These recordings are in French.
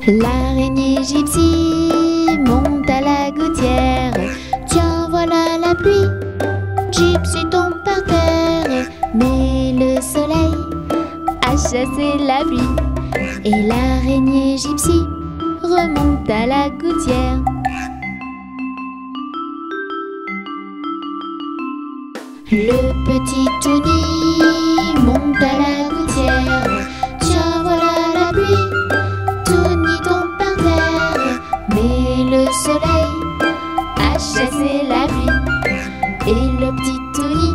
L'araignée gypsy monte à la gouttière. Tiens, voilà la pluie. Gypsy tombe par terre. Mais le soleil a chassé la pluie. Et l'araignée gypsy remonte à la gouttière. Le petit Tony monte à la gouttière. Tiens, voilà la pluie. Tony tombe par terre. Mais le soleil a chassé la pluie. Et le petit Tony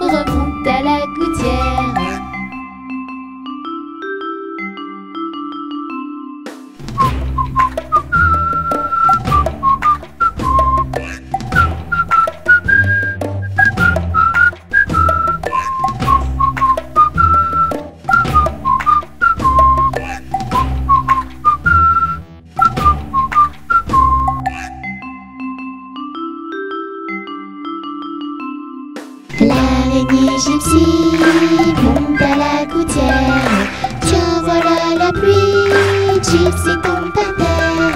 remonte à la gouttière. L'araignée gypsy monte à la gouttière. Tiens, voilà la pluie. Gypsy tombe par terre.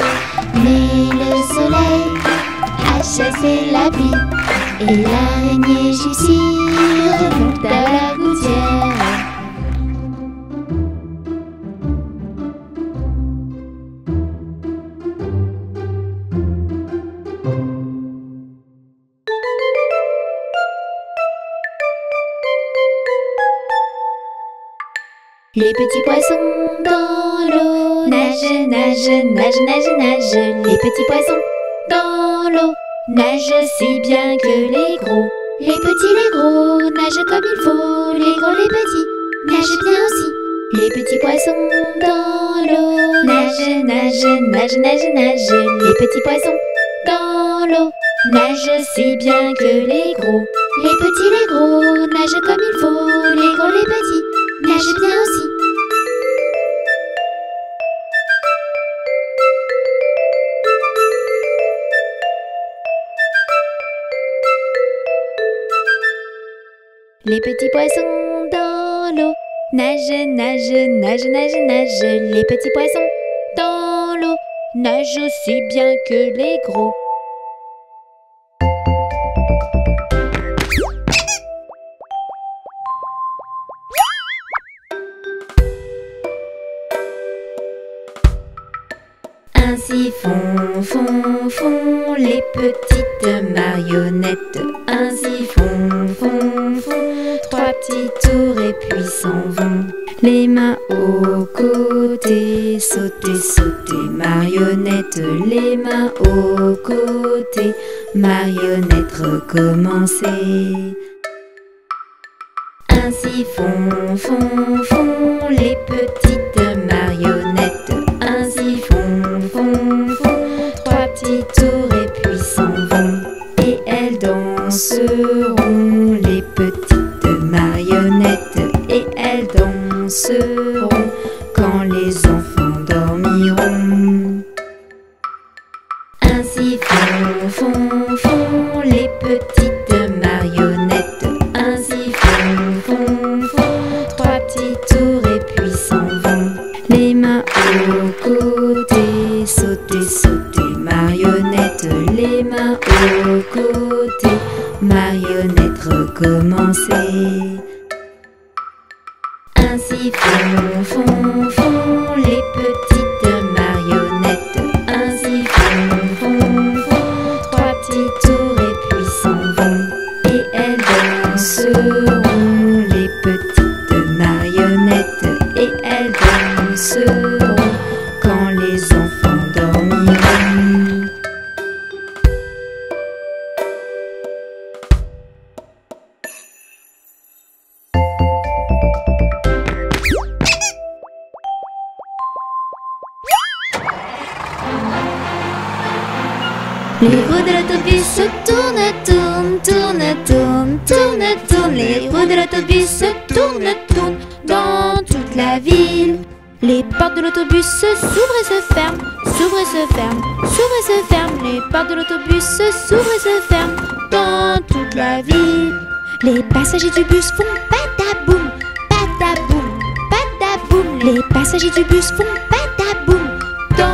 Mais le soleil a chassé la pluie. Et l'araignée gypsy remonte à la gouttière. Les petits poissons dans l'eau nagent, nagent, nagent, nagent, nagent. Les petits poissons dans l'eau nagent si bien que les gros. Les petits, les gros nagent comme il faut. Les gros, les petits nagent bien aussi. Les petits poissons dans l'eau nagent, nagent, nagent, nagent, nagent. Les petits poissons dans l'eau nagent si bien que les gros. Les petits, les gros nagent comme il faut. Les gros, les petits nagent bien aussi. Les petits poissons dans l'eau nagent, nagent, nagent, nagent, nagent. Les petits poissons dans l'eau nagent aussi bien que les gros. Ainsi font, font, font les petites marionnettes. Ainsi font, font, font trois petits tours et puis s'en vont. Les mains aux côtés, sauter, sauter, marionnettes. Les mains aux côtés, marionnettes, recommencer. Ainsi font, font, font les petites marionnettes. Ainsi font, font, font trois petits tours et puis s'en vont. Et elles danseront, les petites marionnettes. Et elles danseront quand les enfants dormiront. Ainsi font, font, font les petites marionnettes. Ainsi font, font, font trois petits tours et puis s'en vont. Les mains aux côtés, sauter, sauter, marionnettes. Les mains aux côtés, marionnettes, recommencer. Ainsi font, font, font les petites marionnettes. Ainsi font, font, font trois petits tours et puis s'en vont. Et elles danseront, les petites marionnettes. Et elles danseront quand les enfants dormiront. Les roues de l'autobus tournent, tournent, tournent, tournent, tournent, tournent. Les roues de l'autobus tournent, tournent dans toute la ville. Les portes de l'autobus s'ouvrent et se ferment, s'ouvrent et se ferment, s'ouvrent et se ferment. Les portes de l'autobus s'ouvrent et se ferment dans toute la ville. Les passagers du bus font pataboum, pataboum, pataboum. Les passagers du bus font pataboum dans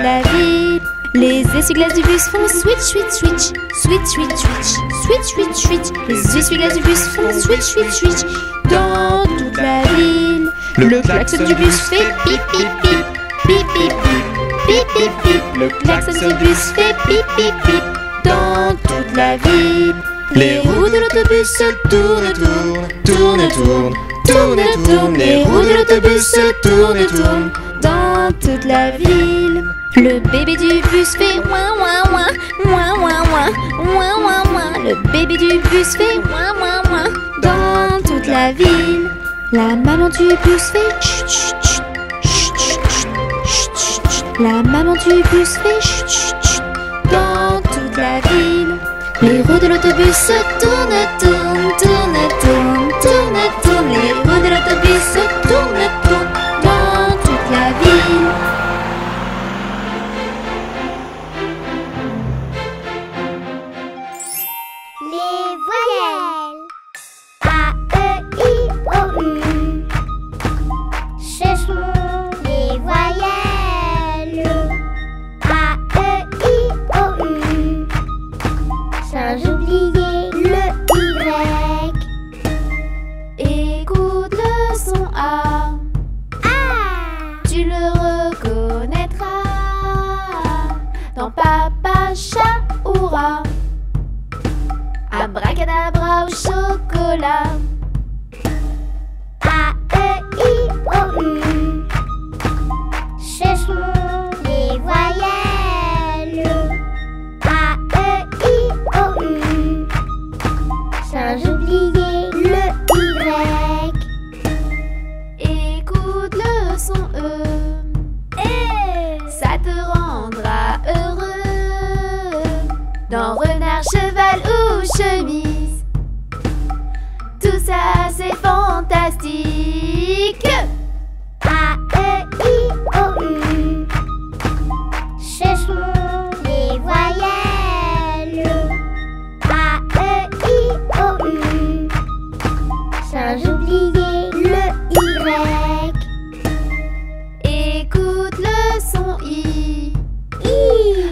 la ville. Les essuie-glaces du bus font switch, switch, switch. Switch, switch, switch. Switch, switch, switch. Les essuie-glaces du bus font switch, switch, switch. Dans toute la ville. Le klaxon du bus fait pip, pip, pip. Pip, pip, pip. Pip, pip, pip. Le klaxon du bus fait pip, pip, pip. Dans toute la ville. Les roues de l'autobus se tournent, tournent, tournent, tournent, tournent, tournent. Les roues de l'autobus se tournent, tournent dans toute la ville. Le bébé du bus fait ouin, ouin, ouin, ouin, ouin, ouin, ouin, ouin, ouin. Le bébé du bus fait ouin, ouin, ouin dans toute la ville. La maman du bus fait chut, chut, chut, chut, chut, chut, chut, chut. La maman du bus fait chut, chut, chut dans toute la ville. Les roues de l'autobus se tournent, tournent, tournent, tournent, tournent, tournent. Les roues de l'autobus se tournent, tournent dans toute la ville. Les voyelles A, E, I, O, U. Ce sont les voyelles A, E, I, O, U. Sans oublier le Y. Écoute le son A, tu le reconnaîtras dans Papa Chat ou Rat. Abracadabra au chocolat. A, E, I, O, U. Ce sont les voyelles A, E, I, O, U. Sans oublier le Y. Écoute le son E, ça te rendra heureux. Dans renard, cheval ou chemise, tout ça c'est fantastique. A, E, I, O, U. Ce sont les voyelles A, E, I, O, U. Sans oublier le Y. Écoute le son I,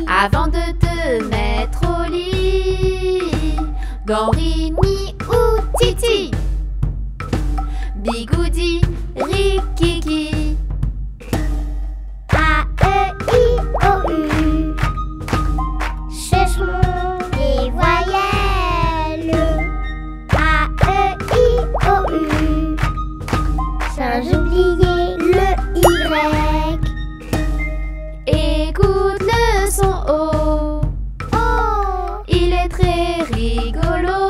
avant de te mettre au lit. Dans Rini ou Titi, Bigoudi, Rikiki. A, E, I, O, U. Ce sont les voyelles A, E, I, O, U. Sans oublier le Y. Écoute le son O, il est très rigolo.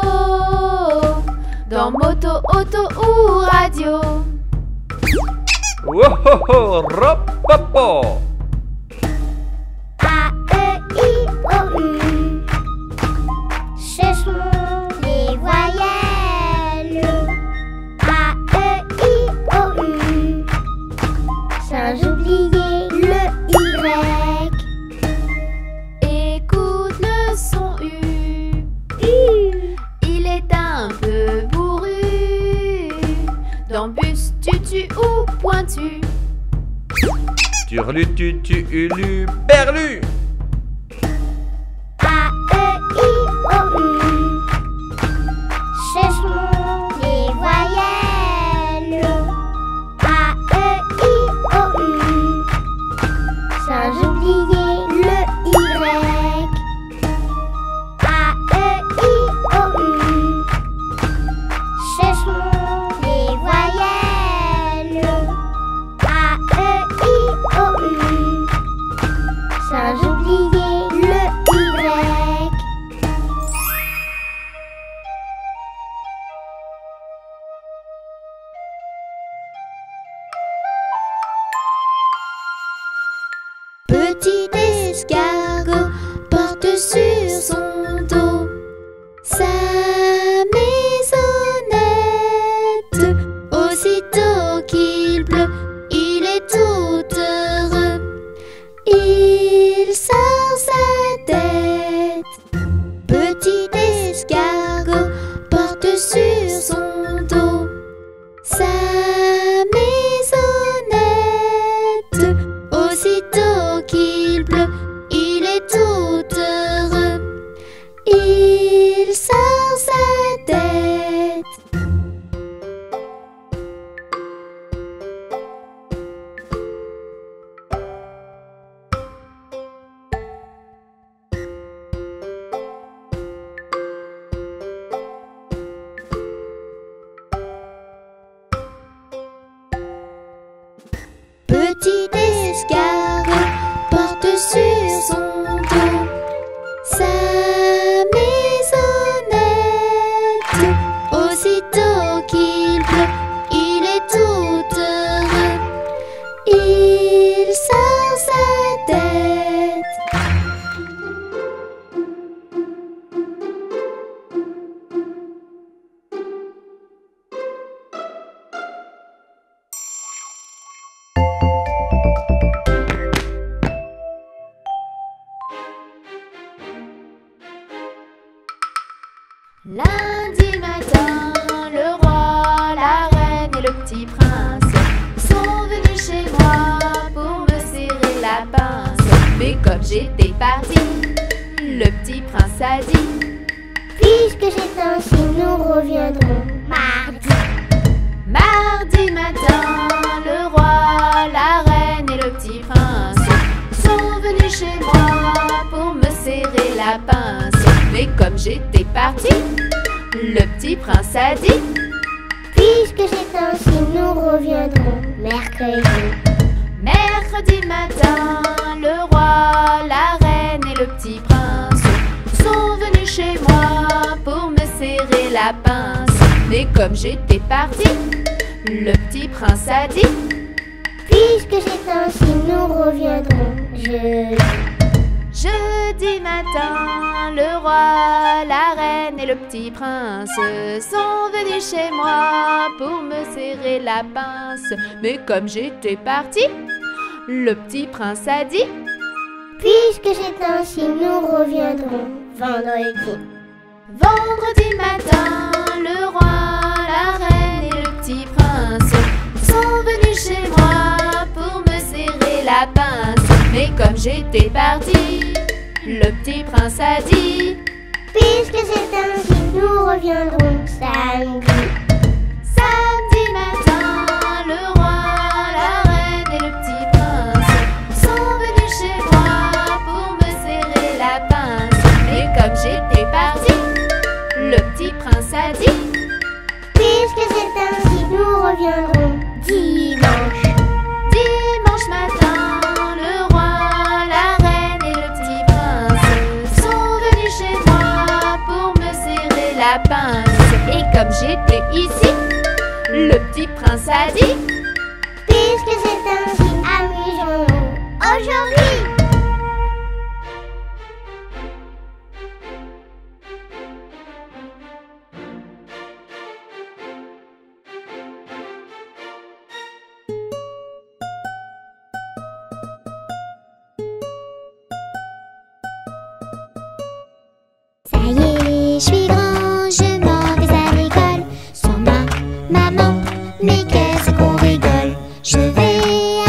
Dans moto, auto ou radio. Wohoho, ropopo. A, E, I, O, U. Ce sont les voyelles A, E, I, O, U. Sans oublier le Y. Écoute le son U, il est un peu bourru. Dans bus, tutu ou pointu. Turlu, tutu, ulu, berlu. A, E, I, O, U. Ce sont les voyelles A, E, I, O, U. Sans oublier le Y. A, E, I, O, U. Ce sont les voyelles A, E, I, O, U. Sans oublier Lundi matin, le roi, la reine et le petit prince sont venus chez moi pour me serrer la pince. Mais comme j'étais partie, le petit prince a dit: puisque c'est ainsi, nous reviendrons mardi. Mardi matin, le roi, la reine et le petit prince sont venus chez moi pour me serrer la pince. Mais comme j'étais partie, le petit prince a dit: puisque c'est ainsi, nous reviendrons mercredi. Mercredi matin, le roi, la reine et le petit prince sont venus chez moi pour me serrer la pince. Mais comme j'étais partie, le petit prince a dit: puisque c'est ainsi, nous reviendrons jeudi. Jeudi matin, le roi, la reine et le petit prince sont venus chez moi pour me serrer la pince. Mais comme j'étais partie, le petit prince a dit: puisque c'est ainsi, nous reviendrons vendredi. Vendredi matin, le roi, la reine et le petit prince sont venus chez moi pour me serrer la pince. Mais comme j'étais partie, le petit prince a dit: puisque c'est ainsi, nous reviendrons samedi. Samedi matin, le roi, la reine et le petit prince sont venus chez moi pour me serrer la pince. Mais comme j'étais partie, le petit prince a dit: puisque c'est ainsi, nous reviendrons dimanche. Dimanche matin, le roi, la reine et le petit prince sont venus chez moi pour me serrer la pince. Et comme j'étais ici, le petit prince a dit: puisque c'est ainsi, amusons-nous aujourd'hui. Ça y est, je suis grand, je m'en vais à l'école. Sans ma maman, mais qu'est-ce qu'on rigole. Je vais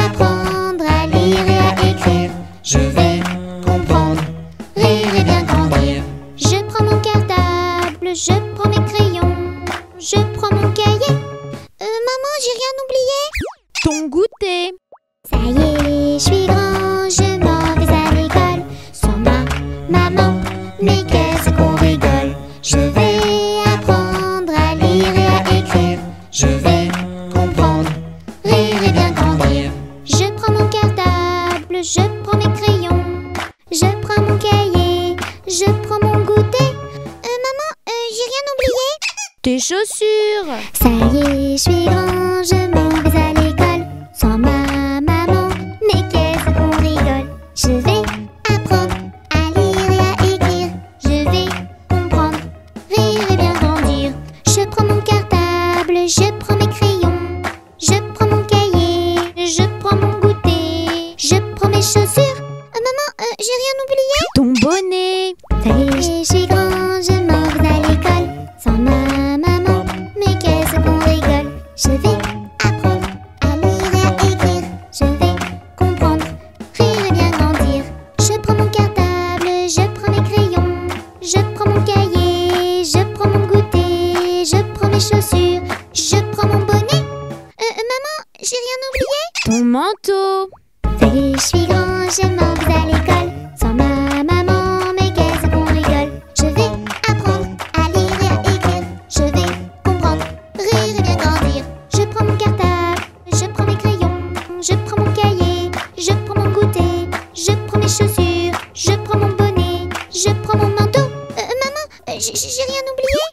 apprendre à lire et à écrire. Je vais comprendre, rire et bien grandir. Je prends mon cartable, je prends mes crayons, je prends mon cahier. Maman, j'ai rien oublié. Ton goûter. Ça y est, je suis grand, je m'en vais à l'école. Sans ma maman, mais qu'est-ce qu'on rigole. Je vais apprendre à lire et à écrire. Je vais comprendre, rire et bien grandir. Je prends mon cartable, je prends mes crayons, je prends mon cahier, je prends mon goûter. Maman, j'ai rien oublié. Tes chaussures. Ça y est, je suis grand, je m'en vais à l'école. Sans ma maman, mais qu'est-ce qu'on rigole. Je vais apprendre à lire et à écrire. Je vais comprendre, rire et bien grandir. Je prends mon cartable, je prends mes crayons, je prends mon cahier, je prends mon goûter, je prends mes chaussures. Maman, j'ai rien oublié. Ton bonnet. Ça y est, je suis grand, je m'en vais à l'école. Sans ma maman, mais qu'est-ce qu'on rigole. Je vais apprendre à lire et à écrire. Je vais comprendre, rire et bien grandir. Je prends mon cartable, je prends mes crayons, je prends mon cahier, je prends mon goûter, je prends mes chaussures, je prends mon bonnet. Maman, j'ai rien oublié. Ton manteau. Ça y est, je suis grand, je m'en vais à l'école. Sans ma maman, mais qu'est-ce qu'on rigole. Je vais apprendre à lire et à écrire. Je vais comprendre, rire et bien grandir. Je prends mon cartable, je prends mes crayons, je prends mon cahier, je prends mon goûter, je prends mes chaussures, je prends mon bonnet, je prends mon manteau. Maman, j'ai rien oublié.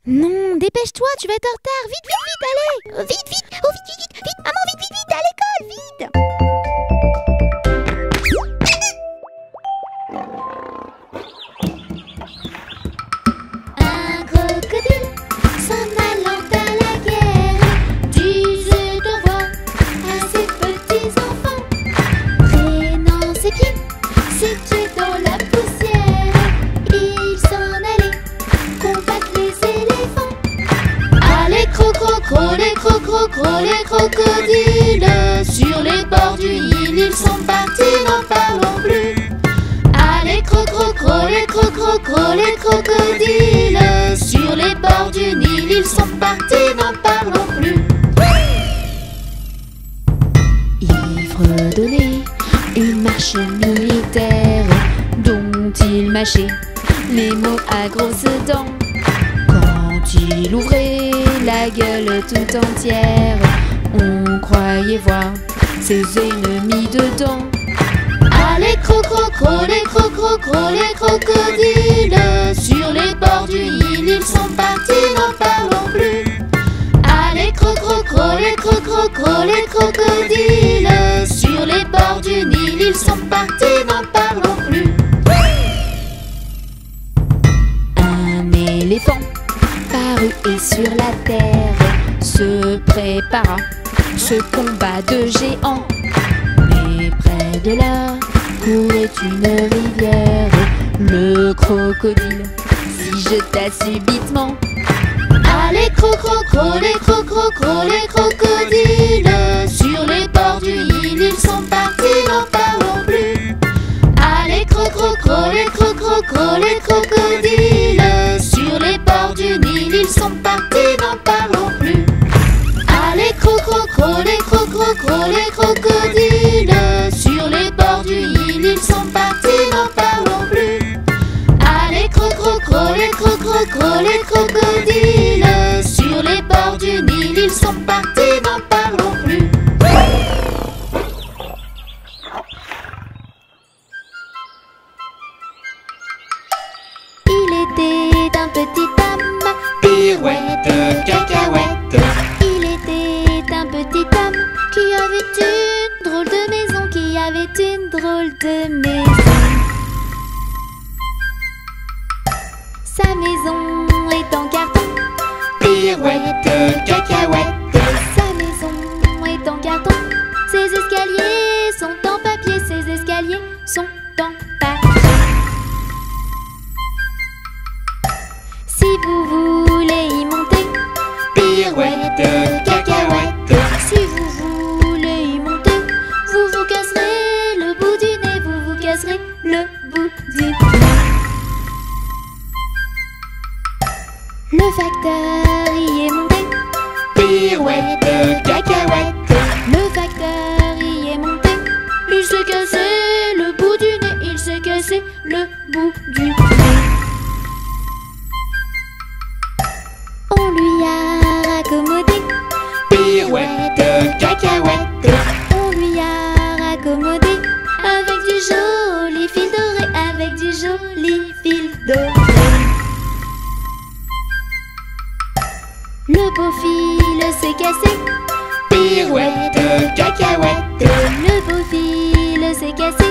Non, dépêche-toi, tu vas être en retard. Vite, vite, vite, allez. Vite, vite, oh vite, vite, vite, vite, maman, vite, vite, vite, à l'école, vite. Un crocodile s'en allant à la guerre disait au revoir à ses petits enfants. Traînant ses pieds, ses pieds dans la poussière, il s'en allait combattre les crocro, les crocodiles. Sur les bords du Nil, ils sont partis, n'en parlons plus. Allez, crocro, les crocro, les crocodiles. Sur les bords du Nil, ils sont partis, n'en parlons plus. Il fredonnait une marche militaire dont il mâchait les mots à grosses dents. Quand il ouvrait la gueule tout entière, on croyait voir ses ennemis dedans. Allez, crocro, les crocro, les crocodiles. Sur les bords du Nil, ils sont partis, n'en parlons plus. Allez, crocro, les crocro, les crocodiles. Sur les bords du Nil, ils sont partis, n'en parlons plus. Un éléphant parut et sur la terre se prépara ce combat de géants. Mais près de là courait une rivière. Le crocodile s'y jeta subitement. Allez, crocro, les crocro, les crocodiles. Sur les bords du Nil, ils sont partis, n'en parlons plus. Allez, crocro, les crocro, les crocodiles. Sur les bords du Nil, ils sont partis, n'en parlons plus. Allez, crocro, les crocro, les crocodiles. Sur les bords du Nil, ils sont partis, n'en parlons plus. Allez, crocro, les crocro, les crocodiles. Sur les bords du Nil, ils sont partis, n'en parlons plus. Il était un petit homme, pirouette, cacahuète. Il était un petit homme qui avait une drôle de maison, qui avait une drôle de maison. Sa maison est en carton, pirouette, cacahuète. Sa maison est en carton, ses escaliers sont en papier, ses escaliers sont en papier. Si vous voulez y monter, pirouette, cacahuète. Si vous voulez y monter, vous vous casserez le bout du nez, vous vous casserez le bout du nez. Le facteur y est monté, pirouette, cacahuète. Le facteur y est monté, il s'est cassé le bout du nez, il s'est cassé le bout du nez. On lui a raccommodé, pirouette, cacahuète. On lui a raccommodé avec du joli fil doré, avec du joli fil doré. Le beau fil s'est cassé, pirouette, cacahuète. Le beau fil s'est cassé,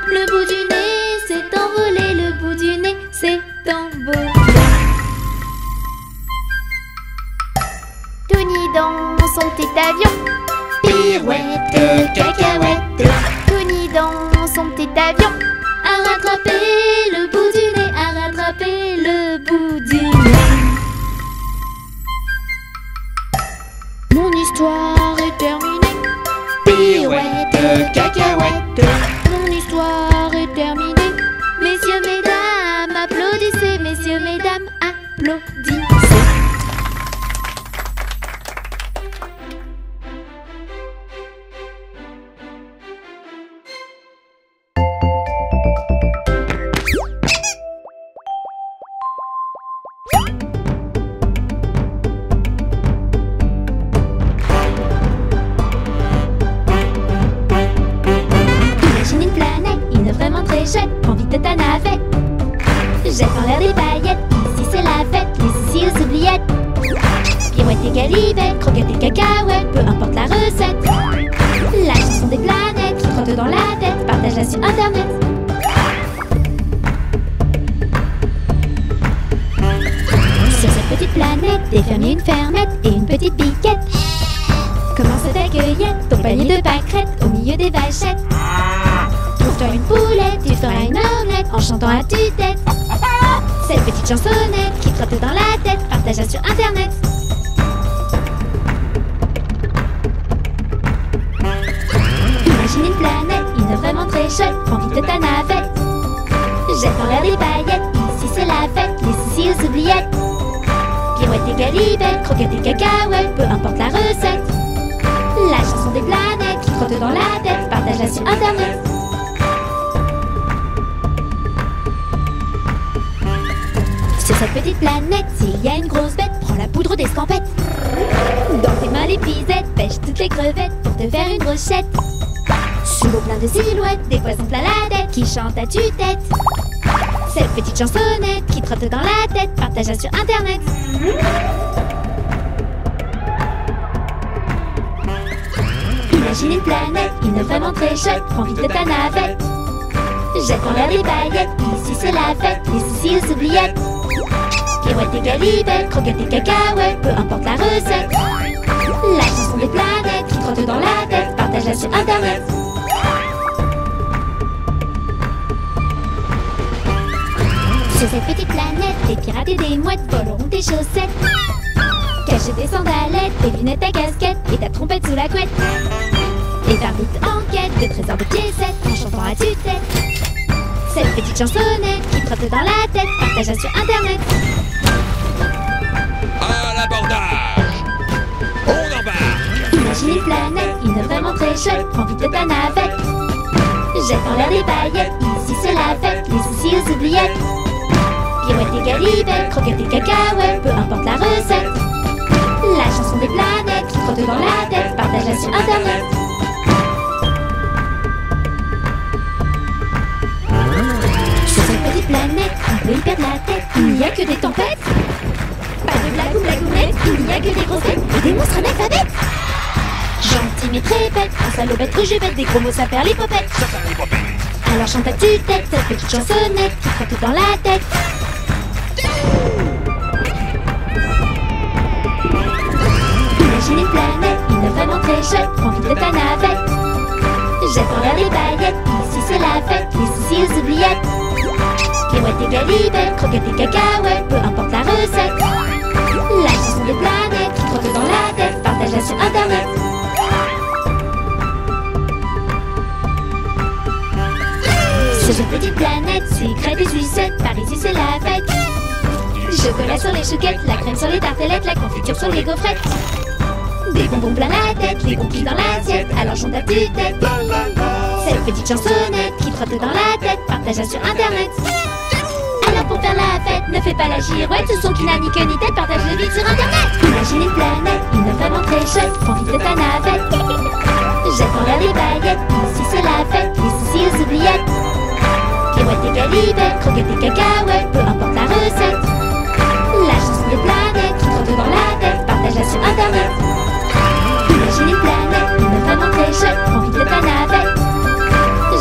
le bout du nez s'est envolé, le bout du nez s'est envolé. Tony dans son petit avion, pirouette, cacahuète. Tony dans son petit avion a rattrapé le bout du nez, a rattrapé le bout du nez. Mon histoire est terminée, pirouette, cacahuète. Mon histoire est terminée. Messieurs, mesdames, applaudissez. Messieurs, mesdames, applaudissez. Prends vite ta navette, jette en l'air des paillettes. Ici c'est la fête, les ici aux oubliettes. Pirouette et galivette, croquettes et cacahuètes, peu importe la recette. La chanson des planètes qui trotte dans la tête, partage-la sur internet. Sur cette petite planète, des fermiers, une fermette et une petite piquette. Comment se t'accueillait ton panier de pâquerettes au milieu des vachettes? Trouve-toi une poulette, tu feras une omelette en chantant à tue-tête. Cette petite chansonnette qui trotte dans la tête, partage-la sur internet. chouette, prends vite ta navette. Jette dans l'air des paillettes, ici c'est la fête, les soucis aux oubliettes. Pirouette et galibette, croquettes et cacahuètes, peu importe la recette. La chanson des planètes qui trotte dans la tête, partage-la sur internet. Sur cette petite planète, s'il y a une grosse bête, prends la poudre d'escampette. Dans tes mains l'épuisette, pêche toutes les crevettes pour te faire une brochette. Sous l'eau plein de silhouettes, des poissons plein la tête qui chantent à tue-tête. Cette petite chansonnette qui trotte dans la tête, partage-la sur internet. Imagine une planète, une vraiment très chouette, prends vite ta navette. Jette dans l'air des paillettes, ici c'est la fête, les soucis aux oubliettes. Pirouette et galibette, croquettes et cacahuètes, peu importe la recette. La chanson des planètes qui trotte dans la tête, partage-la sur internet. Sur cette petite planète, des pirates et des mouettes voleront tes chaussettes. Cache tes sandalettes, tes lunettes, ta casquette et ta trompette sous la couette. Et pars vite en quête de trésors de piécettes en chantant à tue-tête. Cette petite chansonnette qui trotte dans la tête, partage-la sur internet. À l'abordage! On embarque! Imagine une planète, une vraiment très chouette, prends vite ta navette. Jette dans l'air des paillettes, ici c'est la fête, les soucis aux oubliettes. Pirouette et galibette, croquettes et cacahuètes, peu importe la recette. La chanson des planètes qui trotte dans la tête, partage-la sur internet. Sur cette petite planète, on peut y perdre la tête, il n'y a que des tempêtes. Pas de blague ou blagounette, il n'y a que des grosses têtes et des monstres analphabètes. Gentil mais très bête, un salopette, rejubette, des gros mots ça perd les popettes. Alors chante à tue-tête, cette petite chansonnette qui trotte dans la tête. Imagine une planète, une vraiment très chouette, prends vite ta navette. Jette dans l'air des paillettes, ici c'est la fête, les soucis aux oubliettes. Pirouette et galibette, croquettes et cacahuètes, peu importe la recette. La chanson des planètes qui trotte dans la tête, partage-la sur internet. Sur cette petite planète, sucrée des sucettes, par ici c'est la fête. Chocolat sur les chouquettes, la crème sur les tartelettes, la confiture sur les gaufrettes. Des bonbons plein la tête, les cookies dans l'assiette, alors chante à tue-tête. Cette petite chansonnette qui trotte dans la tête, partage-la sur internet. Alors pour faire la fête, ne fais pas la girouette, ce son qui n'a ni queue ni tête, partage-le vite sur internet. Imagine une planète, une vraiment très chouette, prends vite ta navette. Jette dans l'air des paillettes, ici c'est la fête, les soucis aux oubliettes. Pirouette et galibette, croquettes et cacahuètes, peu importe la recette. La chanson des planètes qui trotte dans la tête, partage-la sur internet. Imagine une planète, une vraiment très chouette, prends vite ta navette.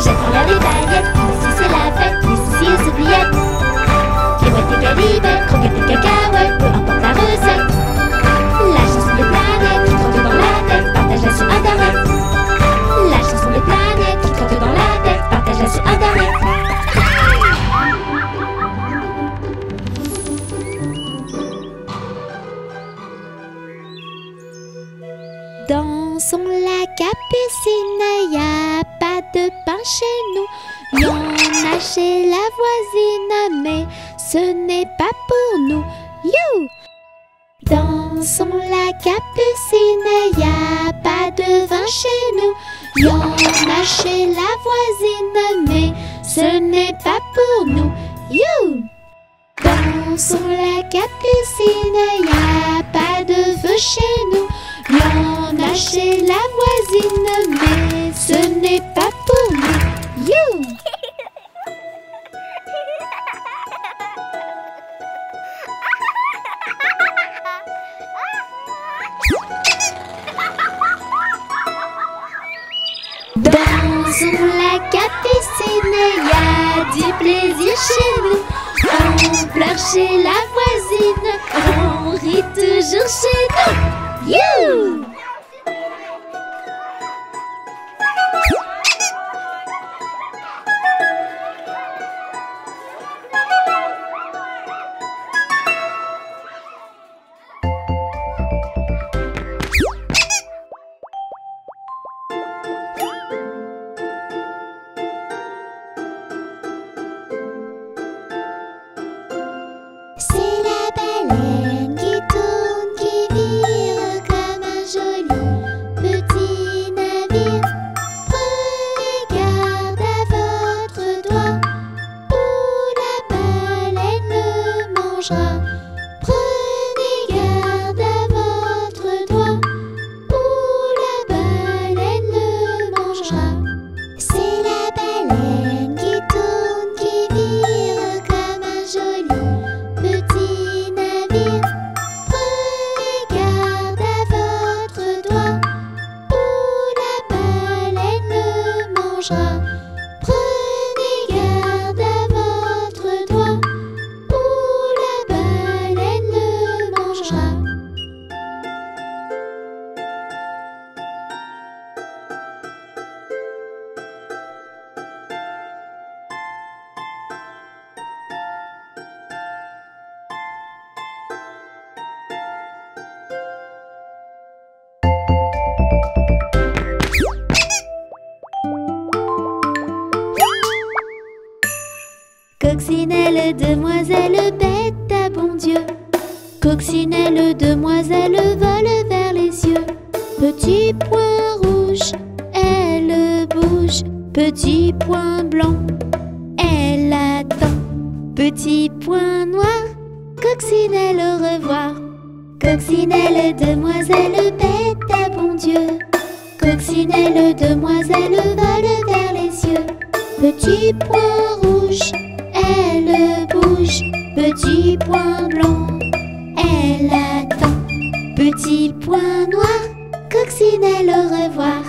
Jette dans l'air des paillettes, ici c'est la fête, les soucis aux oubliettes. Pirouette et galibette, croquettes et cacahuètes, peu importe la recette. La chanson des planètes qui trotte dans la tête, partage-la sur internet. La chanson des planètes qui trotte dans la tête, partage-la sur internet. Dansons la capucine, y a pas de pain chez nous. Y en a chez la voisine, mais ce n'est pas pour nous. You! Dansons la capucine, y a pas de vin chez nous. Y en a chez la voisine, mais ce n'est pas pour nous. You! Dansons la capucine, y a pas de feu chez nous. Y en a chez la voisine, mais ce n'est pas pour nous. You! Dansons la capucine, y a du plaisir chez nous. On pleure chez la voisine, on rit toujours chez nous. You! Coccinelle, demoiselle, bête à bon Dieu. Coccinelle, demoiselle, vole vers les cieux. Petit point rouge, elle bouge. Petit point blanc, elle attend. Petit point noir, Coccinelle, au revoir. Coccinelle, demoiselle, bête à bon Dieu. Coccinelle, demoiselle, vole vers les cieux. Petit point rouge, elle bouge. Petit point blanc, elle attend. Petit point noir, Coccinelle, au revoir.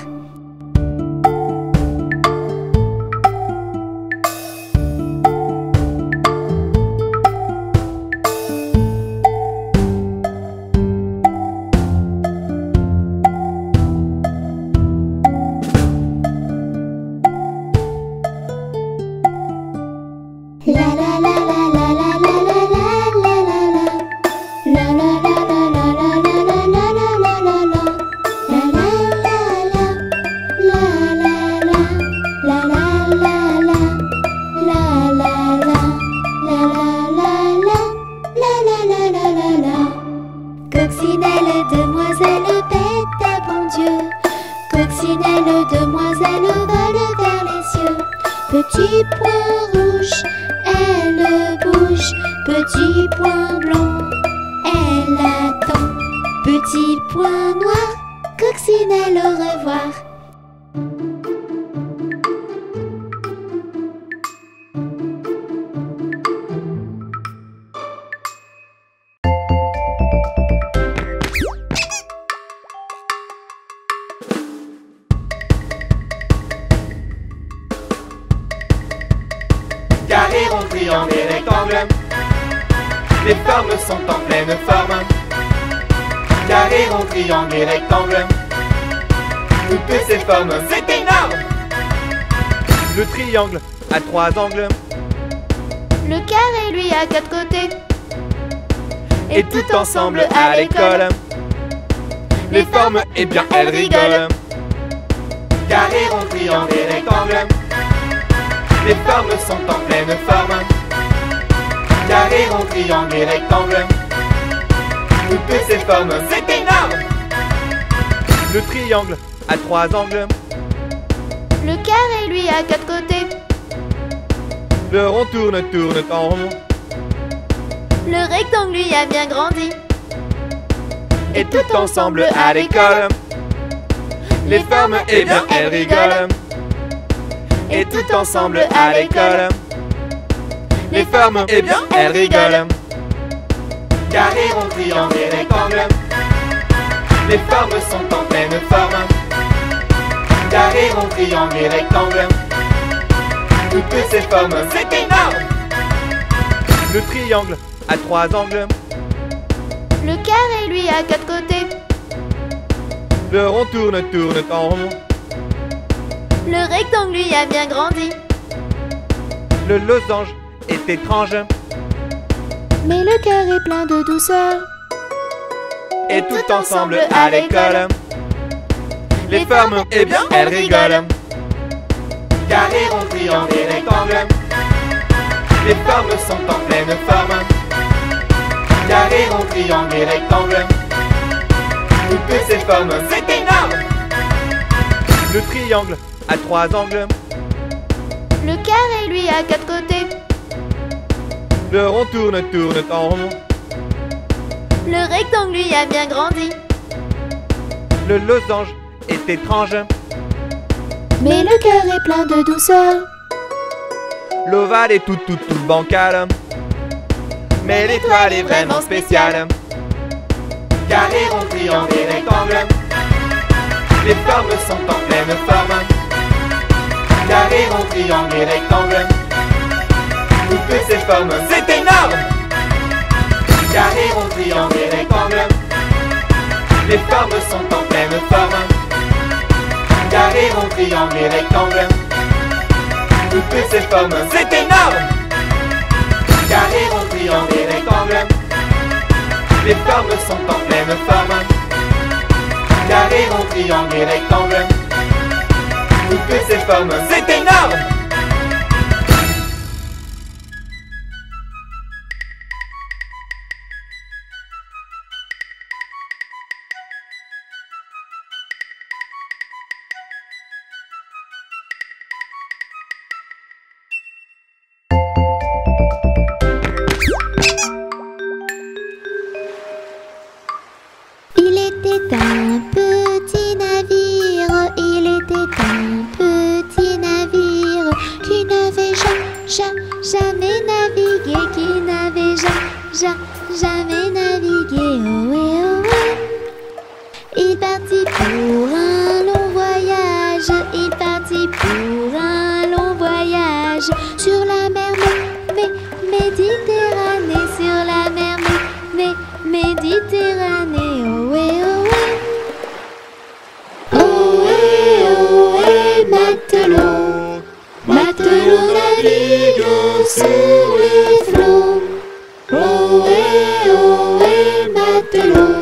Coccinelle, demoiselle, bête à bon Dieu. Coccinelle, demoiselle, vole vers les cieux. Petit point rouge, elle bouge. Petit point blanc, elle attend. Petit point noir, Coccinelle, au revoir. Carré, rond, triangle et rectangle, les formes sont en pleine forme. Carré, rond, triangle et rectangle, toutes ces formes, c'est énorme. Le triangle a 3 angles. Le carré, lui, a 4 côtés. Et tout ensemble à l'école, les formes, eh bien, elles rigolent. Carré, rond, triangle et rectangle, les formes sont en pleine forme. Carré, rond, triangle et rectangle, toutes ces formes, c'est énorme. Le triangle a 3 angles. Le carré, lui, a 4 côtés. Le rond tourne, tourne en rond. Le rectangle, lui, a bien grandi. Et tout ensemble à l'école, les formes, eh bien, elles rigolent. Et tout ensemble à l'école, les formes, eh bien, elles rigolent. Carré, rond, triangle et rectangle, les formes sont en pleine forme. Carré, rond, triangle et rectangle, toutes ces formes, c'est énorme. Le triangle a 3 angles. Le carré, lui, a 4 côtés. Le rond tourne, tourne en rond. Le rectangle, lui, a bien grandi. Le losange est étrange. Mais le cœur est plein de douceur. Et tout ensemble à l'école, les formes, eh bien, elles rigolent. Carré, rond, triangle et rectangle, les formes sont en pleine forme. Carré, rond, triangle et rectangle, toutes ces formes, c'est énorme. Le triangle a 3 angles. Le carré, lui, a 4 côtés. Le rond tourne, tourne en rond. Le rectangle, lui, a bien grandi. Le losange est étrange. Mais le cœur est plein de douceur. L'ovale est tout bancal. Mais l'étoile est vraiment spéciale. Carré, rond, triangle et rectangle, les formes sont en pleine forme. Carré, rond, triangle et rectangle, toutes ces formes, c'est énorme. Carré, rond, triangle et rectangle, les formes sont en pleine forme. Carré, rond, triangle et rectangle, toutes ces formes, c'est énorme. Carré, rond, triangle et rectangle, les formes sont en pleine forme. Carré, rond, triangle et rectangle, toutes ces formes, c'est énorme. était un petit navire, il était un petit navire qui n'avait jamais navigué, qui n'avait jamais navigué. Ohé, ohé. Il partit pour un long voyage, il partit pour un long voyage sur la mer Méditerranée, sur la mer Méditerranée. Ohé, ohé. Ohé, ohé, matelot, matelot naviguant sur les flots. Ohé, ohé, matelot,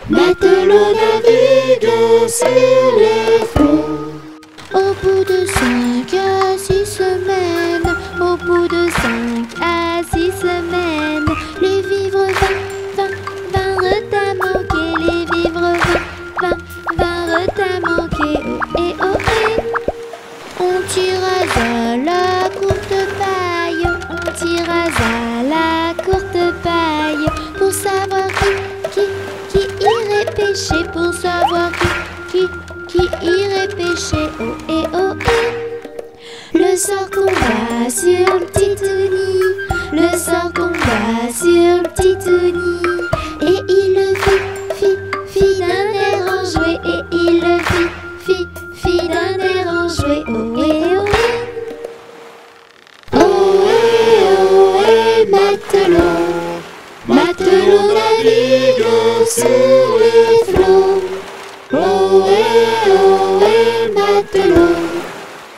matelot naviguant sur les flots. Au bout de 5 à 6 semaines, au bout de 5 à 6 semaines, les vivres vinrent à manquer, les vivres vinrent à manquer. Ohé, ohé. On tira à la courte paille, on tira à la courte paille pour savoir qui irait pêcher, pour savoir qui irait pêcher. Ohé, ohé. Le sort tomba sur le petit Tony, le sort tomba sur le petit Tony, et il le fit d'un air enjoué, et il le fit d'un air enjoué. Ohé, ohé. Ohé, ohé, matelot, matelot naviguant sur les flots. Ohé, ohé, matelot,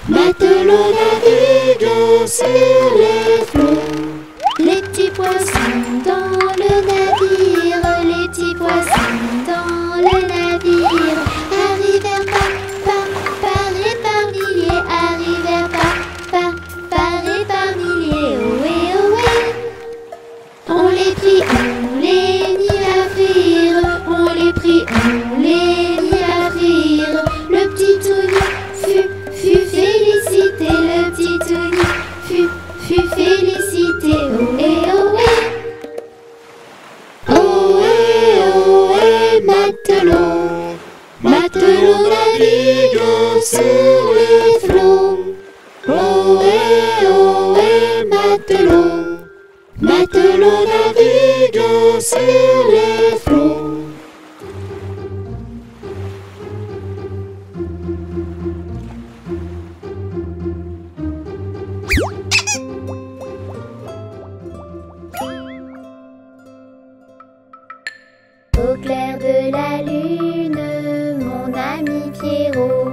matelot naviguant sur les flots. Les petits poissons dans le navire, les petits poissons dans le navire arrivèrent par et par milliers, arrivèrent par et par milliers. Ohé, ohé. On les prit, on les mit à frire, on les prit, on les mit à frire. Le petit Tony fut félicité, le petit Tony fut félicité. Ohé, ohé. Ohé, ohé, matelot, matelot naviguant sur les flots. Ohé, ohé, matelot, matelot naviguant sur les flots. Au clair de la lune, mon ami Pierrot,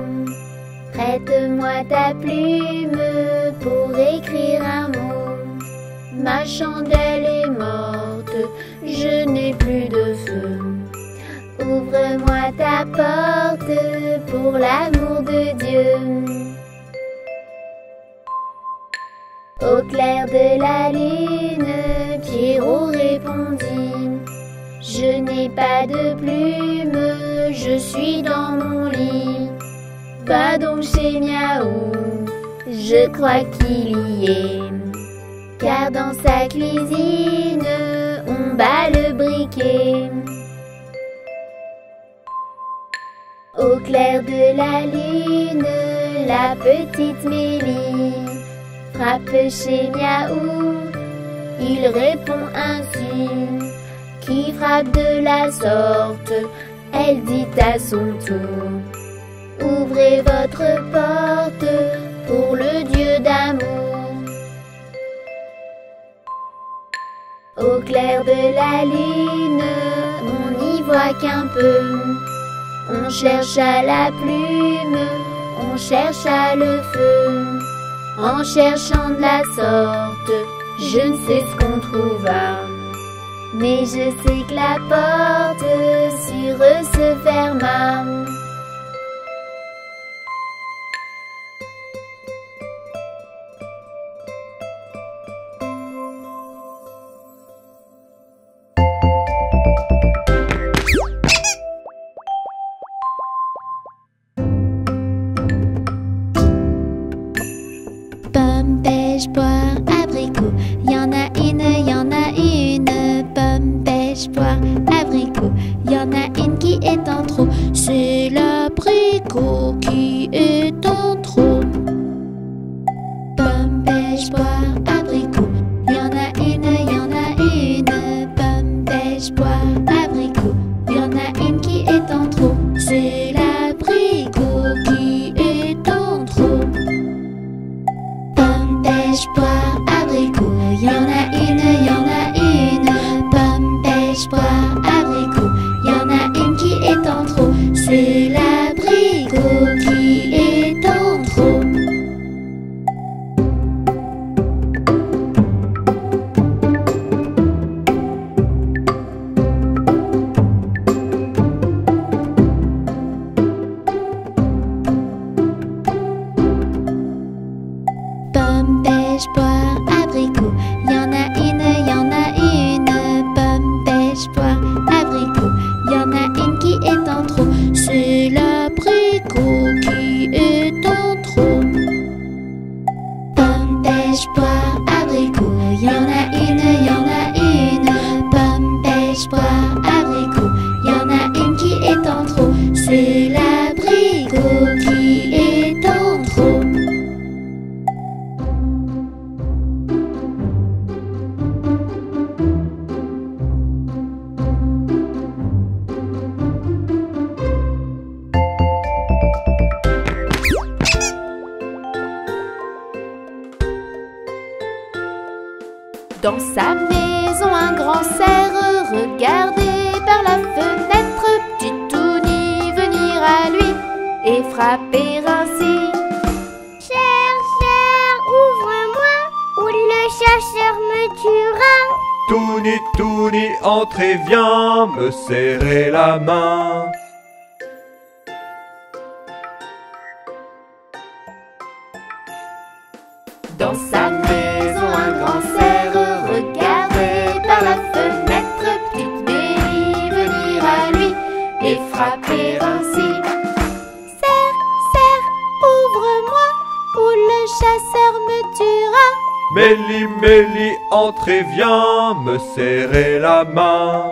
prête-moi ta plume pour écrire un mot. Ma chandelle est morte, je n'ai plus de feu. Ouvre-moi ta porte pour l'amour de Dieu. Au clair de la lune, Pierrot répondit: je n'ai pas de plume, je suis dans mon lit. Va donc chez Miaou, je crois qu'il y est. Car dans sa cuisine, on bat le briquet. Au clair de la lune, la petite Mélie frappe chez Miaou. Il répond ainsi: qui frappe de la sorte? Elle dit à son tour: ouvrez votre porte pour le Dieu d'amour. Au clair de la lune, on n'y voit qu'un peu. On cherche à la plume, on cherche à le feu. En cherchant de la sorte, je ne sais ce qu'on trouva. Mais je sais que la porte sur eux se ferma. Pomme, pêche, poire, abricot, y en a une. Pomme, pêche, poire, abricot, y en a une qui est en trop. C'est l'abricot qui est en trop. Pomme, pêche, poire, abricot. Y en a une, y en a une. Pomme, pêche, poire, abricot. Y en a une qui est en trop. C'est l'abricot qui est en trop. Pomme, pêche, poire, abricot. Y en a une, y en a une. Pomme, pêche, poire, abricot. Y en a une qui est en trop. C'est l'abricot qui est en trop. Pomme, pêche, poire, abricot. Y en a une, y en a une. Pomme, pêche, poire, abricot. Y en a une qui est en trop. C'est l'abricot qui est en trop. Pomme, pêche, poire, abricot. Y en a une, y en a une. Pomme, pêche, poire, abricot. Y en a une qui est en trop. C'est l'abricot qui est en trop. Dans sa maison, un grand cerf regardait par la fenêtre petit Touni venir à lui et frapper ainsi. Cher, cher, ouvre-moi, ou le chasseur me tuera. Touni, Touni, entre et viens me serrer la main. Dans sa maison, un grand cerf regardait par la fenêtre petite Mélie venir à lui et frapper ainsi. Cerf, cerf, ouvre-moi, ou le chasseur me tuera. Mélie, Mélie, entre et viens me serrer la main.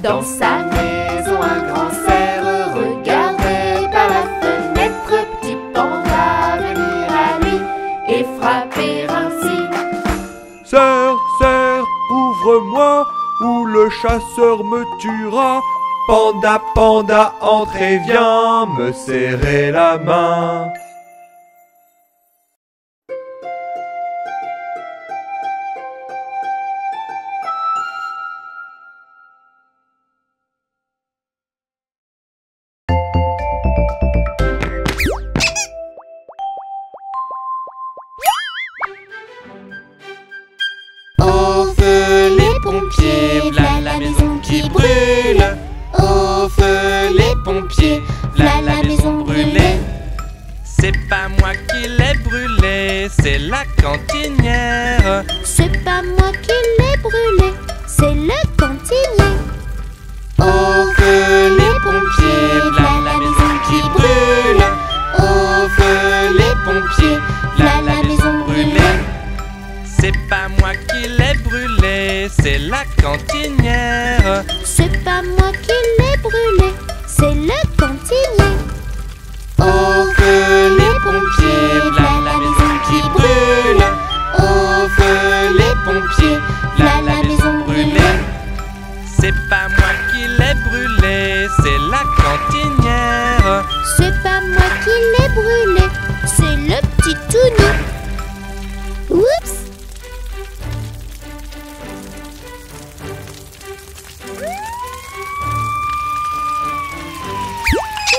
Dans sa maison, un grand cerf regardait par la fenêtre petit panda venir à lui et frapper ainsi. Cerf, cerf, ouvre-moi, ou le chasseur me tuera. Panda, panda, entre et viens me serrer la main. Au feu les pompiers, v'là la maison qui brûle. Au feu les pompiers, v'là la maison brûlée. C'est pas moi qui l'ai brûlé, c'est la cantinière. C'est pas moi qui l'ai brûlé, c'est le cantinier. Au feu les pompiers, v'là la maison qui brûle. Au feu les pompiers, v'là la maison brûlée. C'est pas moi qui l'ai brûlé, c'est la cantinière. C'est pas moi qui l'ai brûlé, c'est le cantinier. Au feu les pompiers, v'là la maison qui brûle. Au feu les pompiers, v'là la maison brûlée. C'est pas moi qui l'ai brûlé, c'est la cantinière. C'est pas moi qui l'ai brûlé, c'est le petit Touni. Oups!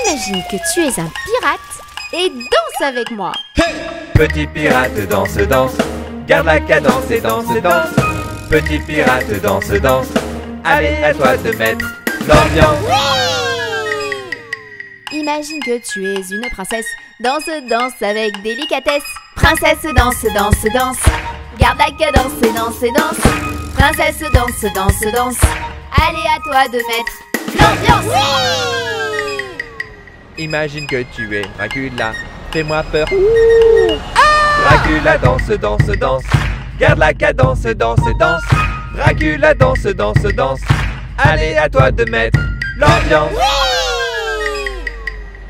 Imagine que tu es un pirate et danse avec moi. Petit pirate danse, danse, garde la cadence et danse, danse. Petit pirate danse, danse, allez à toi de mettre l'ambiance. Imagine que tu es une princesse, danse, danse avec délicatesse. Princesse danse, danse, danse, garde la cadence et danse, danse. Princesse danse, danse, danse, allez à toi de mettre l'ambiance. Imagine que tu es Dracula, fais-moi peur. Dracula danse, danse, danse, Garde la cadence, danse, danse. Dracula danse, danse, danse. Allez, à toi de mettre l'ambiance.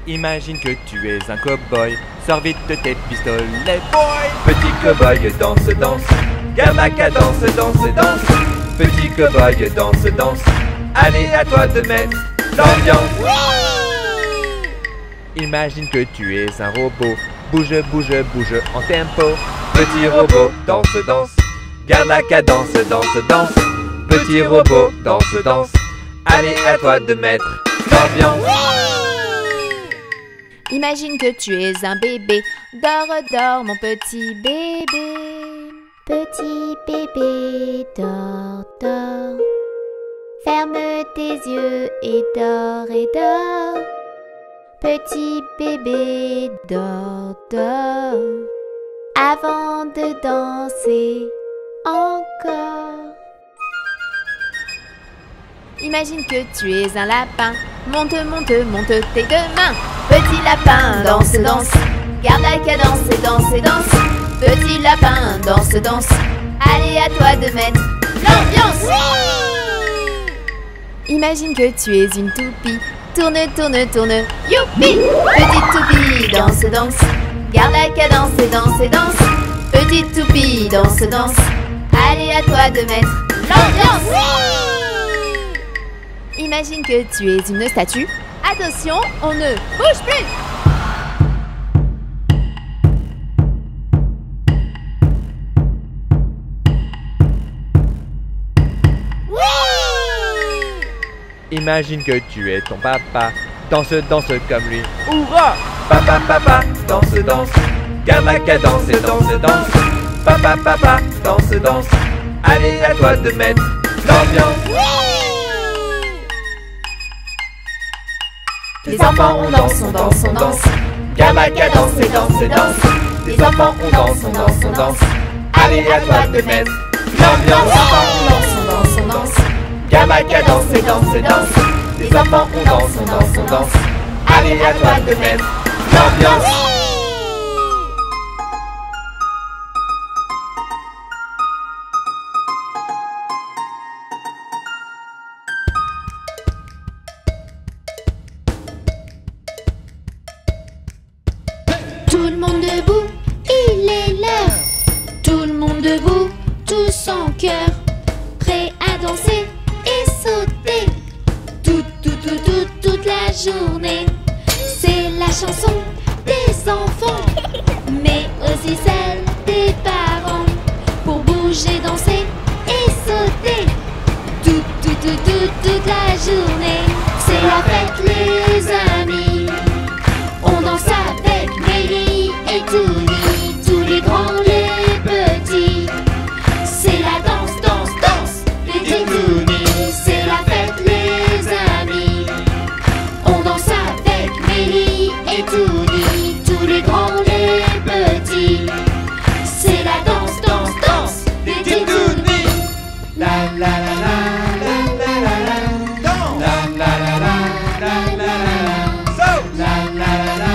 Imagine que tu es un cow-boy. Sors vite de tes pistolets, boy. Petit cow-boy danse, danse. Garde la cadence, danse, danse. Petit cow-boy danse, danse. Allez, à toi de mettre l'ambiance. Imagine que tu es un robot. Bouge, bouge, bouge en tempo. Petit robot danse, danse. Garde la cadence, danse, danse. Petit robot danse, danse. Allez, à toi de mettre l'ambiance. Imagine que tu es un bébé. Dors, dors, mon petit bébé. Petit bébé, dors, dors. Ferme tes yeux et dors, et dors. Petit bébé, dors, dors. Avant de danser encore. Imagine que tu es un lapin. Monte, monte, monte tes deux mains. Petit lapin, danse, danse. Garde la cadence et danse, et danse. Petit lapin, danse, danse. Allez, à toi de mettre l'ambiance. Imagine que tu es une toupie. Tourne, tourne, tourne, youpi. Petite toupie, danse, danse. Garde la cadence et danse, et danse. Petite toupie, danse, danse. Allez, à toi de mettre l'ambiance. Imagine que tu es une statue. Attention, on ne bouge plus. Imagine que tu es ton papa. Danse, danse comme lui. Hourra! Papa, papa, danse, danse. Garde la cadence et danse, danse. Papa, papa, danse, danse. Allez, à toi de mettre l'ambiance. Les enfants, on danse, on danse, on danse. Garde la cadence et danse, danse. Les enfants, on danse, on danse, on danse. Allez, à toi de mettre l'ambiance. Les enfants, on danse, on danse, on danse. Garde la cadence et danse, danse. Les enfants, on danse, on danse, on danse. Allez, à toi de mettre l'ambiance. Tout le monde debout, il est l'heure. Tout le monde debout, tous en cœur. Prêt à danser et sauter. Toute la journée. C'est la chanson des enfants, mais aussi celle des parents. Pour bouger, danser et sauter. Toute la journée. C'est la fête, les amis. On danse avec Mélie et Touni, tous les grands, les petits. C'est la danse, danse, danse des Titounis. C'est la fête, les amis. On danse avec Mélie et Touni, tous les grands, les petits. C'est la danse, danse, danse des Titounis. La la la la la la la la. Danse. La la la la la la la. Saute. La la la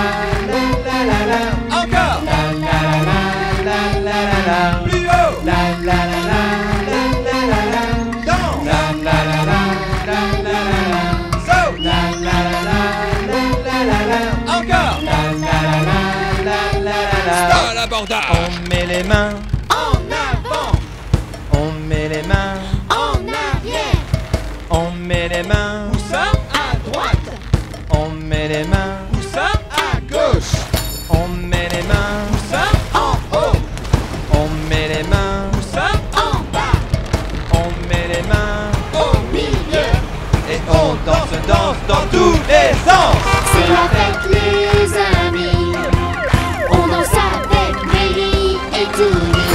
la la la la. Encore. La la la la la la la. Plus haut. La la la la la la la. Danse. La la la la la la la. Saute. La la la la la la la. Encore. La la la la la la la. Stop l'abordage. On met les mains En avant, on met les mains, en arrière, on met les mains, Où ça? à droite, on met les mains, Où ça? À gauche. on met les mains, Où ça? en haut, on met les mains, Où ça? en bas, on met les mains, au milieu. et on danse, danse dans tous les sens. C'est la fête, les amis. On danse avec Mélie et Touni.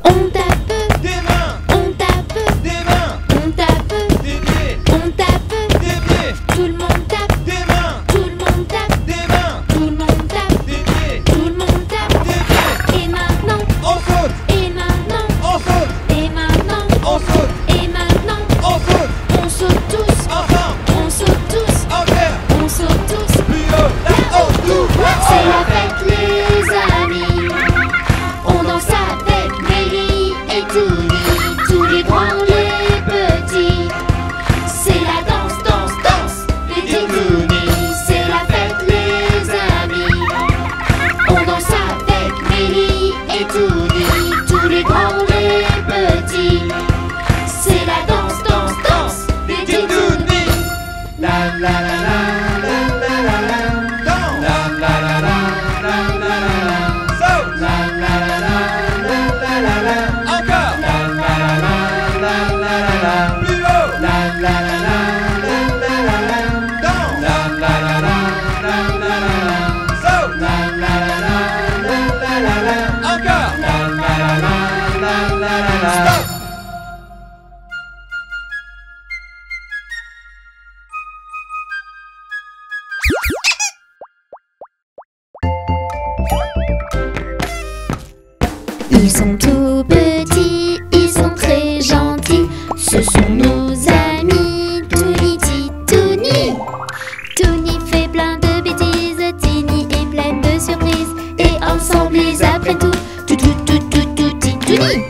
On tape Des mains, on tape des mains, on tape des pieds, on tape des pieds, tout le monde tape des mains, tout le monde tape des mains, tout le monde tape des pieds, tout le monde tape des pieds. et maintenant On saute, et maintenant on saute, et maintenant on saute, et maintenant on saute. on saute tous Ensemble, on saute tous en l'air, on saute tous plus haut, là-haut, tout. c'est la fête les amis on danse avec Mélie et Touni tous les grands les petits c'est la danse danse danse des Titounis c'est la fête les amis on danse avec Mélie et Touni tous les grands les petits c'est la danse danse danse des Titounis. La la la la la la la la. Danse. La la la la la la la la. Saute. La la la la la la la la. Encore. La la la la la la la. Plus haut. La la la la la la la la. Danse. La la la la la la la la. Saute. La la la la la la la. Encore. La la la la la la la. Stop. Ils sont tout petits, ils sont très gentils. Ce sont nos amis Touni Titouni. Touni fait plein de bêtises, Tini est pleine de surprises. Et ensemble ils apprennent tout, tout, tout, tout, tout, tout, Titouni.